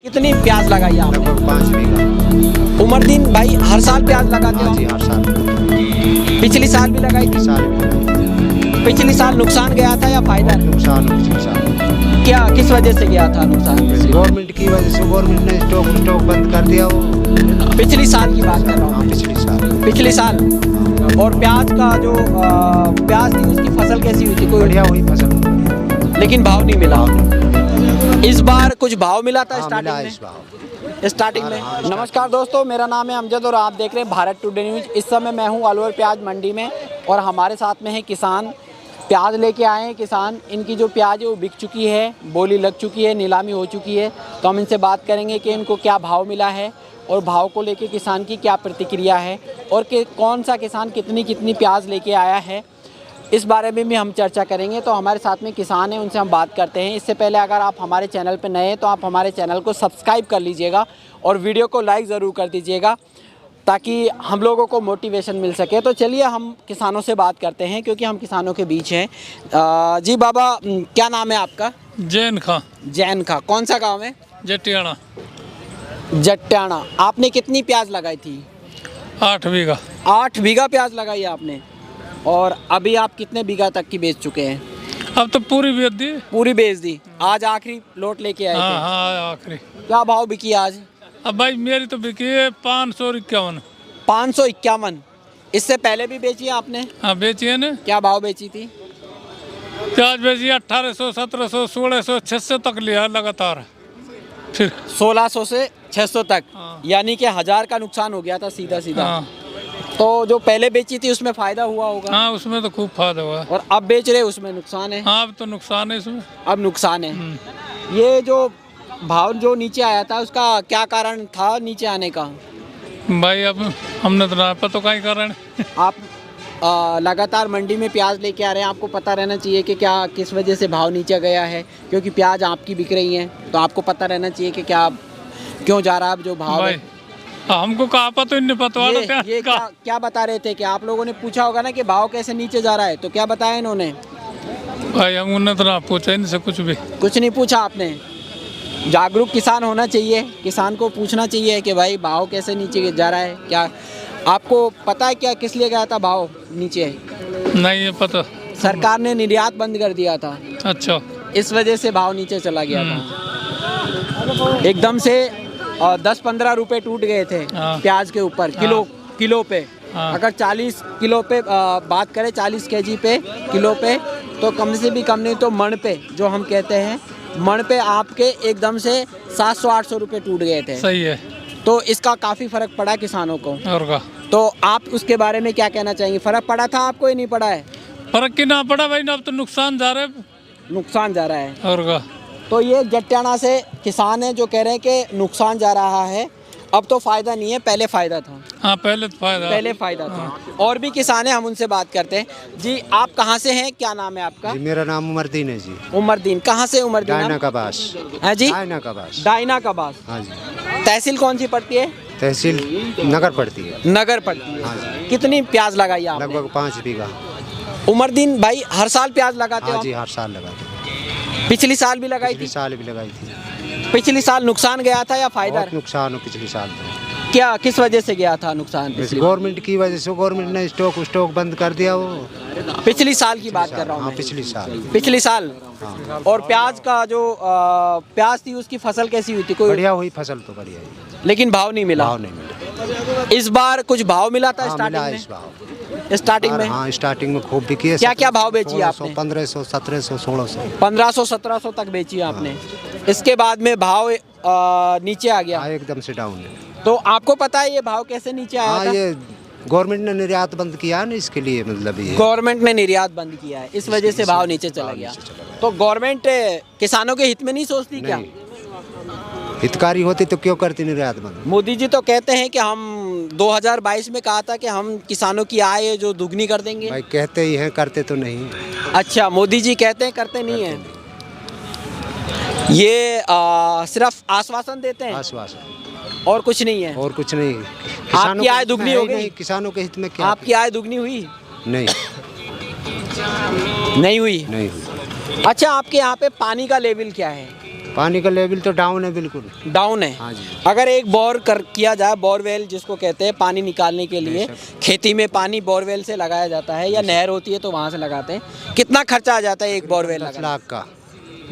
कितनी प्याज लगाई आपने? लगभग 5 बीघा। उमरदीन भाई हर साल प्याज लगाते हाँ हो? जी, हर साल। पिछली साल भी लगाई थी? साल भी लगाई। पिछली साल नुकसान गया था या फायदा? नुकसान हो, पिछले साल। क्या किस वजह से गया था नुकसान? गवर्नमेंट की वजह से, गवर्नमेंट ने स्टॉक बंद कर दिया वो। पिछली साल की बात कर रहा हाँ, हूँ। पिछली साल। और प्याज का जो प्याज थी उसकी फसल कैसी हुई थी? कोई बढ़िया हुई फसल, लेकिन भाव नहीं मिला। इस बार कुछ भाव मिला था हाँ, मिला है स्टार्टिंग इस बार। में? स्टार्टिंग में। नमस्कार दोस्तों, मेरा नाम है अमजद और आप देख रहे हैं भारत टुडे न्यूज़। इस समय मैं हूं अलवर प्याज मंडी में और हमारे साथ में है किसान। प्याज लेके आए हैं किसान। इनकी जो प्याज है वो बिक चुकी है, बोली लग चुकी है, नीलामी हो चुकी है। तो हम इनसे बात करेंगे कि इनको क्या भाव मिला है और भाव को लेके किसान की क्या प्रतिक्रिया है और कि कौन सा किसान कितनी प्याज लेके आया है, इस बारे में भी हम चर्चा करेंगे। तो हमारे साथ में किसान हैं, उनसे हम बात करते हैं। इससे पहले अगर आप हमारे चैनल पर नए हैं तो आप हमारे चैनल को सब्सक्राइब कर लीजिएगा और वीडियो को लाइक ज़रूर कर दीजिएगा ताकि हम लोगों को मोटिवेशन मिल सके। तो चलिए हम किसानों से बात करते हैं क्योंकि हम किसानों के बीच हैं। जी बाबा, क्या नाम है आपका? जैन खां। जैन खां। कौन सा गाँव है? जटियाना। जट्टाना। आपने कितनी प्याज लगाई थी? 8 बीघा। 8 बीघा प्याज लगाई आपने। और अभी आप कितने बीघा तक की बेच चुके हैं? अब तो पूरी बेच दी। पूरी बेच दी। आज आखिरी लोट लेके आए हाँ थे। हाँ, आखिरी। क्या भाव बिकी आज? अब भाई मेरी तो बिकी है 551। 551। इससे पहले भी बेची है आपने? हाँ, बेची है ना। क्या भाव बेची थी? प्याज बेची 1800, 1700, 1600, 600 तक लिया लगातार। फिर 1600 से 600 तक। हाँ। यानी कि 1000 का नुकसान हो गया था सीधा सीधा। हाँ तो जो पहले बेची थी उसमें फायदा हुआ होगा। हाँ, उसमें तो खूब फायदा हुआ। और अब बेच रहे उसमें नुकसान है। हाँ, अब तो नुकसान है इसमें। अब नुकसान है। ये जो भाव जो नीचे आया था उसका क्या कारण था नीचे आने का? भाई अब हमने तो ना पता कहीं कारण। आप लगातार मंडी में प्याज लेके आ रहे हैं, आपको पता रहना चाहिए कि क्या किस वजह से भाव नीचे गया है, क्योंकि प्याज आपकी बिक रही है तो आपको पता रहना चाहिए कि क्या क्यों जा रहा है अब जो भाव भाई है। हमको कहा पता ही नहीं पता वाला प्याज ये का। क्या बता रहे थे कि आप लोगों ने पूछा होगा ना कि भाव कैसे नीचे जा रहा है, तो क्या बताया इन्होंने? भाई हमने तो ना पूछा इनसे कुछ भी। कुछ नहीं पूछा आपने? जागरूक किसान होना चाहिए, किसान को पूछना चाहिए कि भाई भाव कैसे नीचे जा रहा है। क्या आपको पता है क्या किस लिए गया था भाव नीचे? नहीं है पता। सरकार ने निर्यात बंद कर दिया था, अच्छा। इस वजह से भाव नीचे चला गया था। एकदम से 10-15 रुपए टूट गए थे हाँ। प्याज के ऊपर किलो पे। हाँ। अगर 40 किलो पे बात करें, 40 केजी पे किलो पे, तो कम से भी कम नहीं तो मण पे जो हम कहते हैं, मण पे आपके एकदम से 700-800 रुपए टूट गए थे। सही है। तो इसका काफ़ी फ़र्क पड़ा किसानों को। और का तो आप उसके बारे में क्या कहना चाहेंगे? फ़र्क पड़ा था आपको या नहीं पड़ा है? फर्क की ना पड़ा भाई ना, अब तो नुकसान जा रहा है। नुकसान जा रहा है। और का तो ये जट्टाना से किसान है जो कह रहे हैं कि नुकसान जा रहा है, अब तो फ़ायदा नहीं है, पहले फ़ायदा था। हाँ, पहले तो फायदा। था। और भी किसान हैं, हम उनसे बात करते हैं। जी आप कहाँ से हैं, क्या नाम है आपका? जी, मेरा नाम उमरदीन है जी। उमरदीन। कहाँ से उमरदीन? डायना का बास। है जी? डायना का बास। डायना का बास। हाँ जी। तहसील कौन सी पड़ती है? तहसील नगर पड़ती है। नगर पड़ती है। हाँ जी। कितनी प्याज लगाई आपने? लगभग 5 बीघा। उमरदीन भाई हर साल प्याज लगाते हाँ हो? जी, हर साल लगाते हैं। पिछली साल भी लगाई पिछले थी? साल भी लगाई थी। पिछली साल नुकसान गया था या फायदा? बहुत नुकसान हो पिछले साल में। क्या किस वजह से गया था नुकसान? गवर्नमेंट की वजह से, गवर्नमेंट ने स्टॉक बंद कर दिया वो। पिछली साल की बात कर रहा हूँ हाँ, मैं। पिछली साल। हाँ। और प्याज का जो प्याज थी उसकी फसल कैसी हुई थी? कोई बढ़िया हुई फसल तो बढ़िया हुई। लेकिन भाव नहीं मिला। भाव नहीं मिला। इस बार कुछ भाव मिला था हाँ, मिला स्टार्टिंग इस भाव। में? स्टार्टिंग में हाँ, स्टार्टिंग में खूब बिकी है। क्या भाव बेची आपने? 1500, 1700, 1600। 1500-1700 तक बेची आपने। इसके बाद में भाव नीचे आ गया। हाँ, एकदम से डाउन है। तो आपको पता है ये भाव कैसे नीचे आया हाँ, था? ये गवर्नमेंट ने निर्यात बंद किया ना, इसके लिए मतलब ये गवर्नमेंट ने निर्यात बंद किया है, इस वजह से भाव नीचे चला गया। तो गवर्नमेंट किसानों के हित में नहीं सोचती क्या? हितकारी होती तो क्यों करती निर्यात बंद? मोदी जी तो कहते हैं कि हम 2022 में कहा था कि हम किसानों की आय जो दुगनी कर देंगे। भाई कहते ही हैं, करते तो नहीं। अच्छा, मोदी जी कहते हैं, करते नहीं हैं। ये सिर्फ आश्वासन देते हैं आश्वासन, और कुछ नहीं है। और कुछ नहीं। आपकी आय दुगनी हो गई? किसानों के हित में क्या? आपकी आय दुगनी हुई? नहीं, नहीं हुई। नहीं हुई। अच्छा, आपके यहाँ पे पानी का लेवल क्या है? पानी का लेवल तो डाउन है बिल्कुल। डाउन है। हाँ जी। अगर एक बोर कर किया जाए, बोरवेल जिसको कहते हैं, पानी निकालने के लिए खेती में पानी बोरवेल से लगाया जाता है या नहर होती है तो वहाँ से लगाते हैं, कितना खर्चा आ जाता है एक बोरवेल 10 लाख का।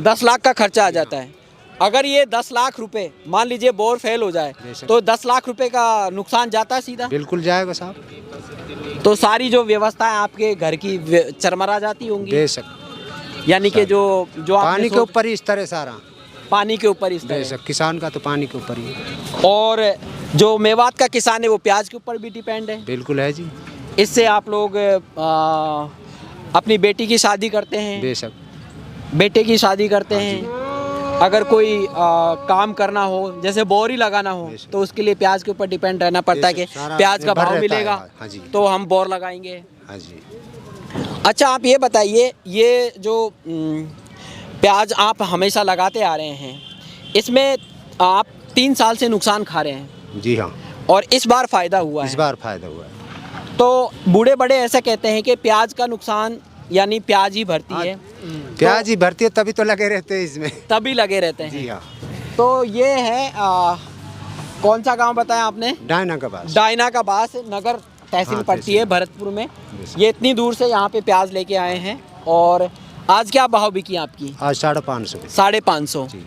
10 लाख का खर्चा आ जाता है। अगर ये 10 लाख रुपए मान लीजिए बोर फेल हो जाए तो 10 लाख रुपए का नुकसान जाता है सीधा। बिल्कुल जाएगा साहब। तो सारी जो व्यवस्था है आपके घर की चरमरा जाती होंगी, बेशक। यानी कि जो आपने पानी के ऊपर ही इस तरह सारा। पानी के ऊपर इस तरह। बेशक, किसान का तो पानी के ऊपर ही है। और जो मेवात का किसान है वो प्याज के ऊपर भी डिपेंड है। बिल्कुल है जी। इससे आप लोग अपनी बेटी की शादी करते हैं, बेशक। बेटे की शादी करते हैं। अगर कोई काम करना हो, जैसे बोर ही लगाना हो, तो उसके लिए प्याज के ऊपर डिपेंड रहना पड़ता है कि सारा प्याज का निर्भर भाव रहता मिलेगा है। हाँ जी। तो हम बोर लगाएंगे। हाँ जी। अच्छा, आप ये बताइए, ये जो प्याज आप हमेशा लगाते आ रहे हैं, इसमें आप 3 साल से नुकसान खा रहे हैं जी हाँ। और इस बार फ़ायदा हुआ इस है। बार फायदा हुआ है। तो बूढ़े बड़े ऐसा कहते हैं कि प्याज का नुकसान यानी प्याज ही भरती है, प्याज ही भरती है, तभी तो लगे रहते हैं इसमें। तभी लगे रहते हैं। जी हाँ। तो ये है कौन सा गांव बताया आपने? डायना का पास। डायना का बास नगर तहसील हाँ, पड़ती तहसील। है भरतपुर में। ये इतनी दूर से यहाँ पे प्याज लेके आए हैं। और आज क्या भाव बिकी आपकी? आज 550। 550। जी।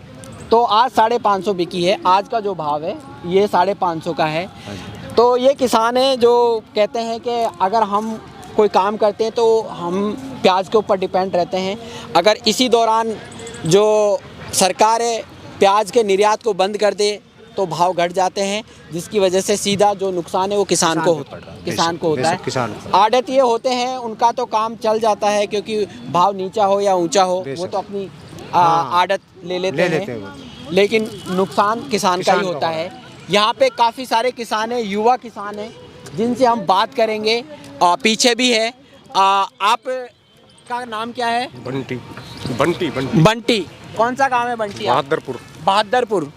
तो आज 550 बिकी है। आज का जो भाव है ये 550 का है। हाँ जी। तो ये किसान है जो कहते हैं कि अगर हम कोई काम करते हैं तो हम प्याज के ऊपर डिपेंड रहते हैं। अगर इसी दौरान जो सरकार है प्याज के निर्यात को बंद कर दे तो भाव घट जाते हैं, जिसकी वजह से सीधा जो नुकसान है वो किसान को होता है। किसान को। आड़त ये होते हैं, उनका तो काम चल जाता है क्योंकि भाव नीचा हो या ऊंचा हो वो तो अपनी आड़त ले लेते हैं, लेकिन नुकसान किसान का ही होता है। यहाँ पे काफ़ी सारे किसान हैं, युवा किसान हैं, जिनसे हम बात करेंगे। पीछे भी है। आप का नाम क्या है? बंटी। बंटी बंटी बंटी। कौन सा गांव है बंटी? बहादुरपुर। बहादुरपुर।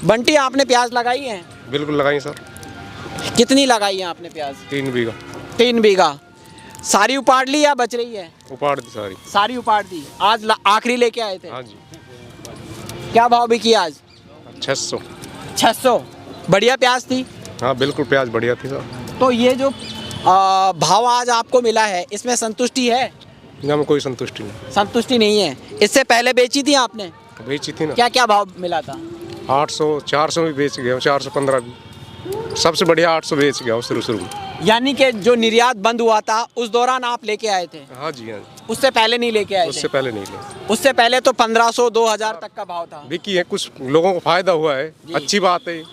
बंटी, आपने प्याज लगाई है? बिल्कुल लगाई सर। कितनी लगाई है आपने प्याज? 3 बीघा। 3 बीघा। सारी उपाड़ ली या बच रही है? उपाड़ दी सारी। सारी उपाड़ दी। आज आखिरी लेके आए थे। हाँ जी। क्या भाव बिकी आज? 600। 600। बढ़िया प्याज थी। हाँ बिल्कुल, प्याज बढ़िया थी सर। तो ये जो भाव आज आपको मिला है इसमें संतुष्टि है? हमें कोई संतुष्टि नहीं। संतुष्टि नहीं है। इससे पहले बेची थी आपने? बेची थी ना। क्या क्या भाव मिला था? 800, 400 भी बेच गया हूँ, 415 भी। सबसे बढ़िया 800 बेच गया हूँ शुरू में। यानी कि जो निर्यात बंद हुआ था उस दौरान आप लेके आए थे? हाँ जी, हाँ जी। उससे पहले नहीं लेके आए उससे थे? पहले नहीं लिया। उससे पहले तो 1500 2000 तक का भाव था। बिकी है, कुछ लोगों को फायदा हुआ है, अच्छी बात है।